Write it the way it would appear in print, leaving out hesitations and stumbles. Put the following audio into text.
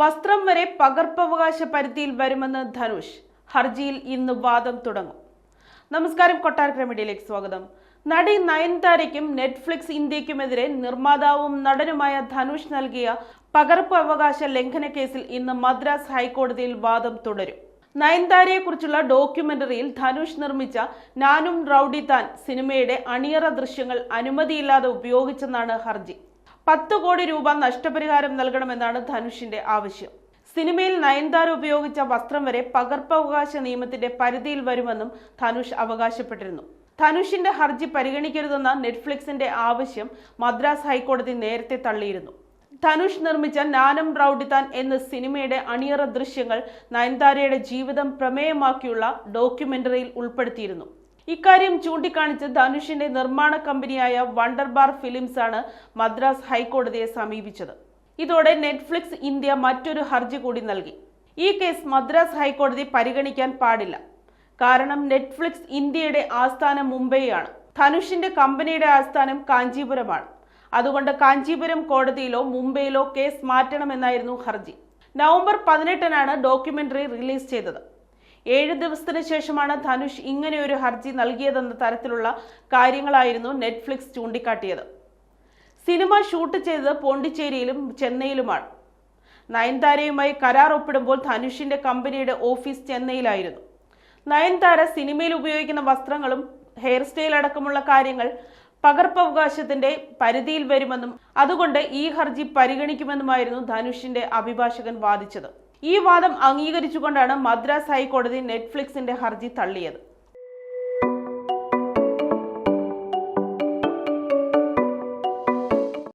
വസ്ത്രം വരെ പകർപ്പവകാശ പരിധിയിൽ വരുമെന്ന് ധനുഷ്. ഹർജിയിൽ ഇന്ന് വാദം തുടങ്ങും. നമസ്കാരം, കൊട്ടാരക്കര മീഡിയയിലേക്ക് സ്വാഗതം. നടി നയൻതാരയ്ക്കും നെറ്റ്ഫ്ലിക്സ് ഇന്ത്യക്കുമെതിരെ നിർമ്മാതാവും നടനുമായ ധനുഷ് നൽകിയ പകർപ്പ് അവകാശ ലംഘന കേസിൽ ഇന്ന് മദ്രാസ് ഹൈക്കോടതിയിൽ വാദം തുടരും. നയൻതാരയെക്കുറിച്ചുള്ള ഡോക്യുമെന്ററിയിൽ ധനുഷ് നിർമ്മിച്ച നാനും റൌഡി താൻ സിനിമയുടെ അണിയറ ദൃശ്യങ്ങൾ അനുമതിയില്ലാതെ ഉപയോഗിച്ചെന്നാണ് ഹർജി. 10 കോടി രൂപ നഷ്ടപരിഹാരം നൽകണമെന്നാണ് ധനുഷിന്റെ ആവശ്യം. സിനിമയിൽ നയൻതാര ഉപയോഗിച്ച വസ്ത്രം വരെ പകർപ്പവകാശ നിയമത്തിന്റെ പരിധിയിൽ വരുമെന്നും ധനുഷ് അവകാശപ്പെട്ടിരുന്നു. ധനുഷിന്റെ ഹർജി പരിഗണിക്കരുതെന്ന നെറ്റ്ഫ്ലിക്സിന്റെ ആവശ്യം മദ്രാസ് ഹൈക്കോടതി നേരത്തെ തള്ളിയിരുന്നു. ധനുഷ് നിർമ്മിച്ച നാനും റൌഡി താൻ എന്ന സിനിമയുടെ അണിയറ ദൃശ്യങ്ങൾ നയൻതാരയുടെ ജീവിതം പ്രമേയമാക്കിയുള്ള ഡോക്യുമെന്ററിയിൽ ഉൾപ്പെടുത്തിയിരുന്നു. ഇക്കാര്യം ചൂണ്ടിക്കാണിച്ച് ധനുഷിന്റെ നിർമ്മാണ കമ്പനിയായ വണ്ടർ ബാർ ഫിലിംസ് ആണ് മദ്രാസ് ഹൈക്കോടതിയെ സമീപിച്ചത്. ഇതോടെ നെറ്റ്ഫ്ലിക്സ് ഇന്ത്യ മറ്റൊരു ഹർജി കൂടി നൽകി. ഈ കേസ് മദ്രാസ് ഹൈക്കോടതി പരിഗണിക്കാൻ പാടില്ല. കാരണം നെറ്റ്ഫ്ലിക്സ് ഇന്ത്യയുടെ ആസ്ഥാനം മുംബൈയാണ്. ധനുഷിന്റെ കമ്പനിയുടെ ആസ്ഥാനം കാഞ്ചീപുരമാണ്. അതുകൊണ്ട് കാഞ്ചീപുരം കോടതിയിലോ മുംബൈയിലോ കേസ് മാറ്റണമെന്നായിരുന്നു ഹർജി. നവംബർ 18-നാണ് ഡോക്യുമെന്ററി റിലീസ് ചെയ്തത്. 7 ദിവസത്തിന് ശേഷമാണ് ധനുഷ് ഇങ്ങനെയൊരു ഹർജി നൽകിയതെന്ന തരത്തിലുള്ള കാര്യങ്ങളായിരുന്നു നെറ്റ്ഫ്ലിക്സ് ചൂണ്ടിക്കാട്ടിയത്. സിനിമ ഷൂട്ട് ചെയ്തത് പോണ്ടിച്ചേരിയിലും ചെന്നൈയിലുമാണ്. നയൻതാരയുമായി കരാർ ഒപ്പിടുമ്പോൾ ധനുഷിന്റെ കമ്പനിയുടെ ഓഫീസ് ചെന്നൈയിലായിരുന്നു. നയൻതാര സിനിമയിൽ ഉപയോഗിക്കുന്ന വസ്ത്രങ്ങളും ഹെയർ സ്റ്റൈൽ അടക്കമുള്ള കാര്യങ്ങൾ പകർപ്പവകാശത്തിന്റെ പരിധിയിൽ വരുമെന്നും അതുകൊണ്ട് ഈ ഹർജി പരിഗണിക്കുമെന്നുമായിരുന്നു ധനുഷിന്റെ അഭിഭാഷകൻ വാദിച്ചത്. ഈ വാദം അംഗീകരിച്ചുകൊണ്ടാണ് മദ്രാസ് ഹൈക്കോടതി നെറ്റ്ഫ്ലിക്സിന്റെ ഹർജി തള്ളിയത്.